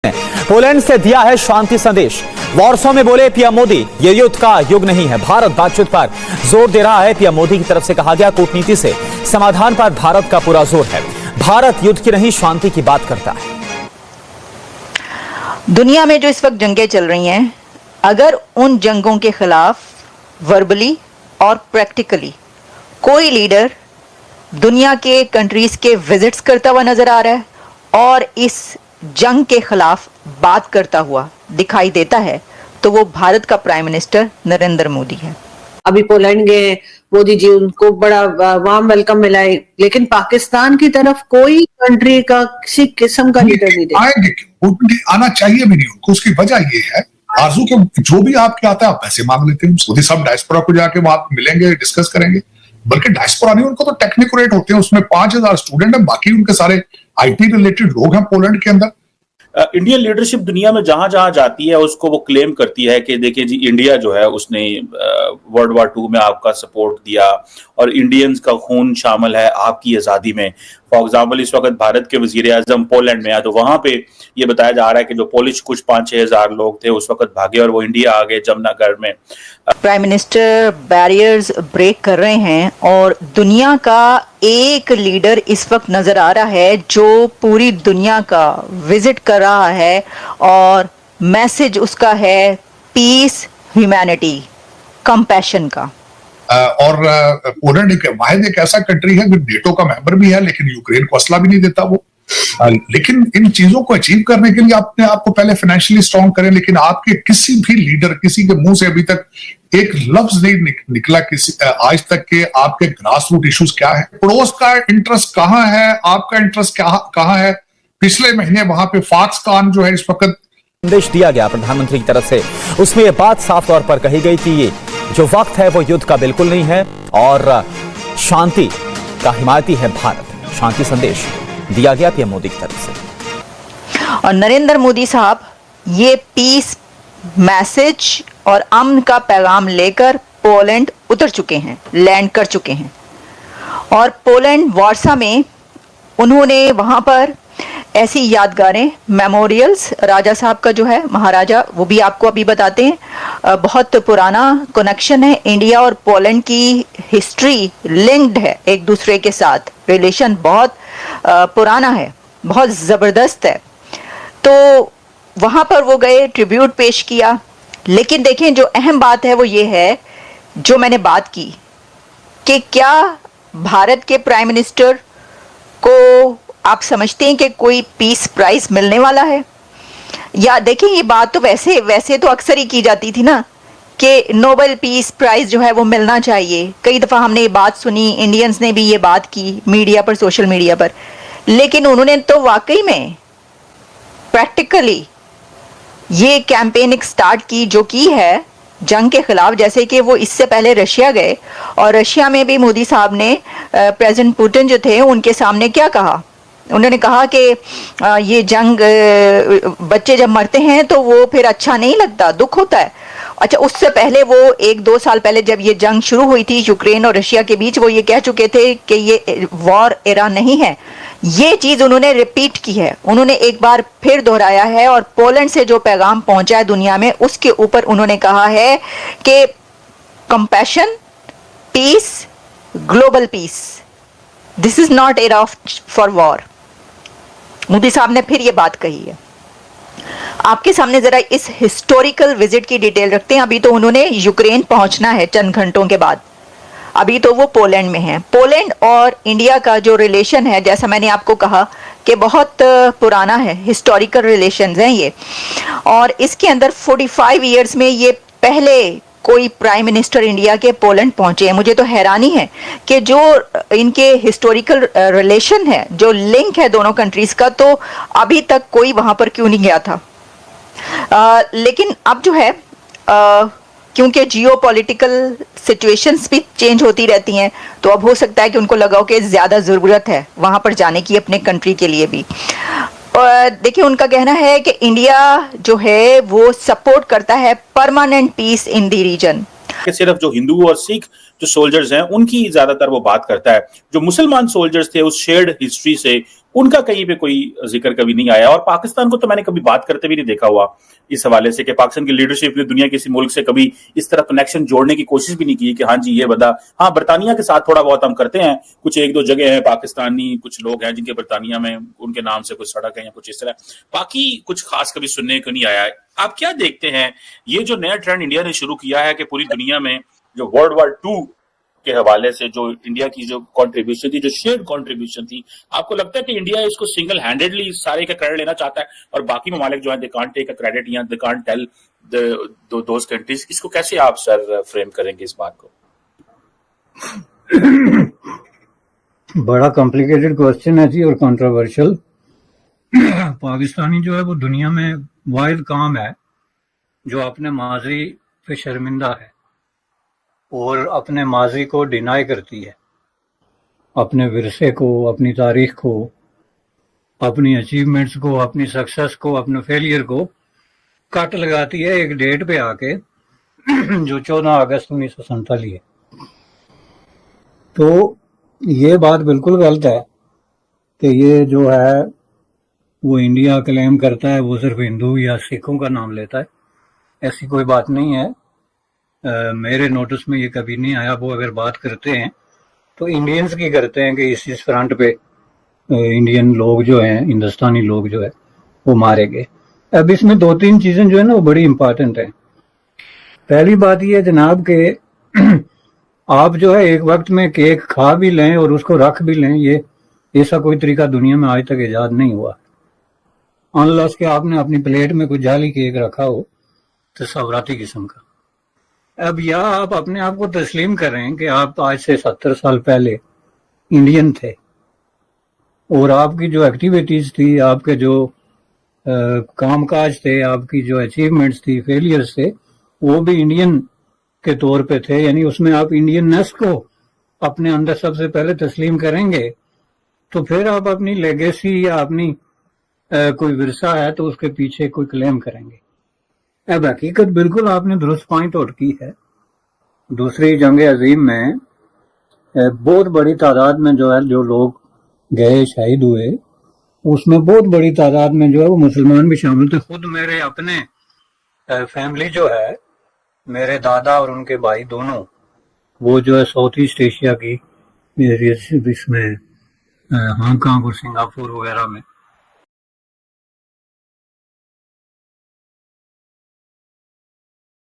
Poland से दिया है शांति संदेश। वॉर्सो में बोले पीएम मोदी, ये युद्ध का युग नहीं है, भारत बातचीत पर जोर दे रहा है। पीएम मोदी की तरफ से कहा गया, कूटनीति से समाधान पर भारत का पूरा जोर है। भारत युद्ध की नहीं, शांति की बात करता है। दुनिया में जो इस वक्त जंगें चल रही हैं, अगर उन जंगों के खिलाफ वर्बली और प्रैक्टिकली कोई लीडर दुनिया के कंट्रीज के विजिट्स करता हुआ नजर आ रहा है और इस जंग के खिलाफ बात करता हुआ दिखाई देता है, तो वो भारत का प्राइम मिनिस्टर नरेंद्र मोदी है। अभी पोलैंड गए मोदी जी, उनको बड़ा वार्म वेलकम मिला है, लेकिन पाकिस्तान की तरफ कोई कंट्री का किसी किस्म का लीडर नहीं देखा। आएंगे क्यों? आना चाहिए भी नहीं उनको। उसकी वजह ये है, आरजू के जो भी आपके आता है आप पैसे मांग लेते हैं। मोदी साहब डायस्पोरा को जाके वहां मिलेंगे, डिस्कस करेंगे। बल्कि डायस्पोरा नहीं, उनको तो टेक्निकोरेट होते हैं, उसमें 5000 स्टूडेंट है, बाकी उनके सारे आईटी रिलेटेड लोग हैं पोलैंड के अंदर। इंडियन लीडरशिप दुनिया में जहां जहां जाती है उसको वो क्लेम करती है कि देखिए जी, इंडिया जो है उसने वर्ल्ड वार 2 में आपका सपोर्ट दिया और इंडियंस का खून शामिल है आपकी आज़ादी में। फॉर एग्जाम्पल, इस वक्त भारत के वजीर आजम पोलैंड में है, तो वहां पे ये बताया जा रहा है कि जो पोलिश कुछ 5-6 हजार लोग थे उस वक्त भागे और वो इंडिया आ गए जमुनागढ़ में। प्राइम मिनिस्टर बैरियर्स ब्रेक कर रहे हैं और दुनिया का एक लीडर इस वक्त नजर आ रहा है जो पूरी दुनिया का विजिट कर रहा है और मैसेज उसका है पीस, ह्यूमैनिटी, कंपैशन का। और पोलैंड एक ऐसा कंट्री है जो नेटो का मेंबर भी है, लेकिन यूक्रेन को असला भी नहीं देता वो। लेकिन इन चीजों को अचीव करने के लिए अपने आप को पहले फाइनेंशियली स्ट्रांग करें। लेकिन आपके किसी भी लीडर, किसी के मुंह से अभी तक एक लफ्ज नहीं निकला किसी आज तक के आपके ग्रास रूट इश्यूज क्या है, पड़ोस का इंटरेस्ट कहां है, आपका इंटरेस्ट कहां है। पिछले महीने वहां पे फाक्सकान जो है इस वक्त संदेश दिया गया प्रधानमंत्री की तरफ से, उसमें यह बात साफ तौर पर कही गई कि ये जो वक्त है वो युद्ध का बिल्कुल नहीं है और शांति का हिमायती है भारत। शांति संदेश दिया गया पीएम मोदी की तरफ से। और नरेंद्र मोदी साहब ये पीस मैसेज और अमन का पैगाम लेकर पोलैंड उतर चुके हैं, लैंड कर चुके हैं। और पोलैंड वार्सा में उन्होंने वहां पर ऐसी यादगारें, मेमोरियल्स, राजा साहब का जो है महाराजा, वो भी आपको अभी बताते हैं। बहुत पुराना कनेक्शन है, इंडिया और पोलैंड की हिस्ट्री लिंक्ड है एक दूसरे के साथ, रिलेशन बहुत पुराना है, बहुत ज़बरदस्त है। तो वहाँ पर वो गए, ट्रिब्यूट पेश किया। लेकिन देखें, जो अहम बात है वो ये है जो मैंने बात की कि क्या भारत के प्राइम मिनिस्टर को आप समझते हैं कि कोई पीस प्राइज मिलने वाला है? या देखें, ये बात तो वैसे तो अक्सर ही की जाती थी ना कि नोबेल पीस प्राइज जो है वो मिलना चाहिए। कई दफ़ा हमने ये बात सुनी, इंडियंस ने भी ये बात की मीडिया पर, सोशल मीडिया पर। लेकिन उन्होंने तो वाकई में प्रैक्टिकली ये कैंपेन एक स्टार्ट की जो की है जंग के खिलाफ। जैसे कि वो इससे पहले रशिया गए और रशिया में भी मोदी साहब ने प्रेसिडेंट पुतिन जो थे उनके सामने क्या कहा, उन्होंने कहा कि ये जंग, बच्चे जब मरते हैं तो वो फिर अच्छा नहीं लगता, दुख होता है। अच्छा, उससे पहले वो 1-2 साल पहले जब ये जंग शुरू हुई थी यूक्रेन और रशिया के बीच, वो ये कह चुके थे कि ये वॉर एरा नहीं है। ये चीज़ उन्होंने रिपीट की है, उन्होंने एक बार फिर दोहराया है। और पोलैंड से जो पैगाम पहुंचा है दुनिया में, उसके ऊपर उन्होंने कहा है कि compassion, peace, global peace, this is not era for war. Modi साहब ने फिर ये बात कही है। आपके सामने जरा इस हिस्टोरिकल विजिट की डिटेल रखते हैं। अभी तो उन्होंने यूक्रेन पहुंचना है चंद घंटों के बाद, अभी तो वो पोलैंड में है। पोलैंड और इंडिया का जो रिलेशन है, जैसा मैंने आपको कहा कि बहुत पुराना है, हिस्टोरिकल रिलेशंस हैं ये। और इसके अंदर 45 ईयर्स में ये पहले कोई प्राइम मिनिस्टर इंडिया के पोलैंड पहुंचे हैं। मुझे तो हैरानी है कि जो इनके हिस्टोरिकल रिलेशन है, जो लिंक है दोनों कंट्रीज का, तो अभी तक कोई वहां पर क्यों नहीं गया था। लेकिन अब जो है, क्योंकि जियो पॉलिटिकल सिचुएशंस भी चेंज होती रहती हैं, तो अब हो सकता है कि उनको लगा हो कि ज़्यादा ज़रूरत है वहाँ पर जाने की अपने कंट्री के लिए भी। देखिए, उनका कहना है कि इंडिया जो है वो सपोर्ट करता है permanent peace in the region. सिर्फ जो हिंदू और सिख जो सोल्जर्स हैं उनकी ज्यादातर वो बात करता है। जो मुसलमान सोल्जर्स थे उस शेयर्ड हिस्ट्री से उनका कहीं पे कोई जिक्र कभी नहीं आया। और पाकिस्तान को तो मैंने कभी बात करते भी नहीं देखा हुआ इस हवाले से कि पाकिस्तान की लीडरशिप ने दुनिया के किसी मुल्क से कभी इस तरह कनेक्शन जोड़ने की कोशिश भी नहीं की कि हाँ जी ये बता। हाँ, बरतानिया के साथ थोड़ा बहुत हम करते हैं, कुछ एक दो जगह है पाकिस्तानी कुछ लोग हैं जिनके बरतानिया में उनके नाम से कुछ सड़क है या कुछ इस तरह, बाकी कुछ खास कभी सुनने को नहीं आया है। आप क्या देखते हैं ये जो नया ट्रेंड इंडिया ने शुरू किया है कि पूरी दुनिया में जो वर्ल्ड वार II के हवाले से जो इंडिया की जो कंट्रीब्यूशन थी, जो शेयर्ड कंट्रीब्यूशन थी, आपको लगता है कि इंडिया इसको सिंगल हैंडेडली सारे का क्रेडिट लेना चाहता है और बाकी ममालिक जो है they can't take a credit या they can't tell those countries? इसको कैसे आप सर फ्रेम करेंगे इस बात को? बड़ा कॉम्प्लिकेटेड क्वेश्चन है जी और कंट्रोवर्शियल। पाकिस्तानी जो है वो दुनिया में वाहिद कौम है जो अपने माजी पे शर्मिंदा है और अपने माजी को डिनाई करती है, अपने विरसे को, अपनी तारीख को, अपनी अचीवमेंट्स को, अपनी सक्सेस को, अपने फेलियर को कट लगाती है एक डेट पे आके जो 14 अगस्त 1947 है। तो ये बात बिल्कुल गलत है कि ये जो है वो इंडिया क्लेम करता है, वो सिर्फ हिंदू या सिखों का नाम लेता है। ऐसी कोई बात नहीं है। मेरे नोटिस में ये कभी नहीं आया। वो अगर बात करते हैं तो इंडियंस की करते हैं कि इस फ्रंट पे इंडियन लोग जो हैं, हिंदुस्तानी लोग जो है वो मारे गए। अब इसमें 2-3 चीजें जो है ना वो बड़ी इंपॉर्टेंट है। पहली बात ये जनाब के आप जो है एक वक्त में केक खा भी लें और उसको रख भी लें, ये ऐसा कोई तरीका दुनिया में आज तक इजाद नहीं हुआ, अनलेस कि आपने अपनी प्लेट में कोई जाली केक रखा हो तसव्वुराती किस्म का। अब या आप अपने आप को तस्लीम करें कि आप आज से 70 साल पहले इंडियन थे और आपकी जो एक्टिविटीज थी, आपके जो कामकाज थे, आपकी जो अचीवमेंट्स थी, फेलियर्स थे, वो भी इंडियन के तौर पे थे, यानी उसमें आप इंडियननेस को अपने अंदर सबसे पहले तस्लीम करेंगे, तो फिर आप अपनी लेगेसी या अपनी कोई विरसा है तो उसके पीछे कोई क्लेम करेंगे। अब हकीकत बिल्कुल आपने दुरुस्त पॉइंट आउट की है। दूसरी जंग अजीम में बहुत बड़ी तादाद में जो है जो लोग गए, शहीद हुए, उसमें बहुत बड़ी तादाद में जो है वो मुसलमान भी शामिल थे। खुद मेरे अपने फैमिली जो है, मेरे दादा और उनके भाई दोनों, वो जो है साउथ ईस्ट एशिया की इसमें हांगकांग और सिंगापुर वगैरह में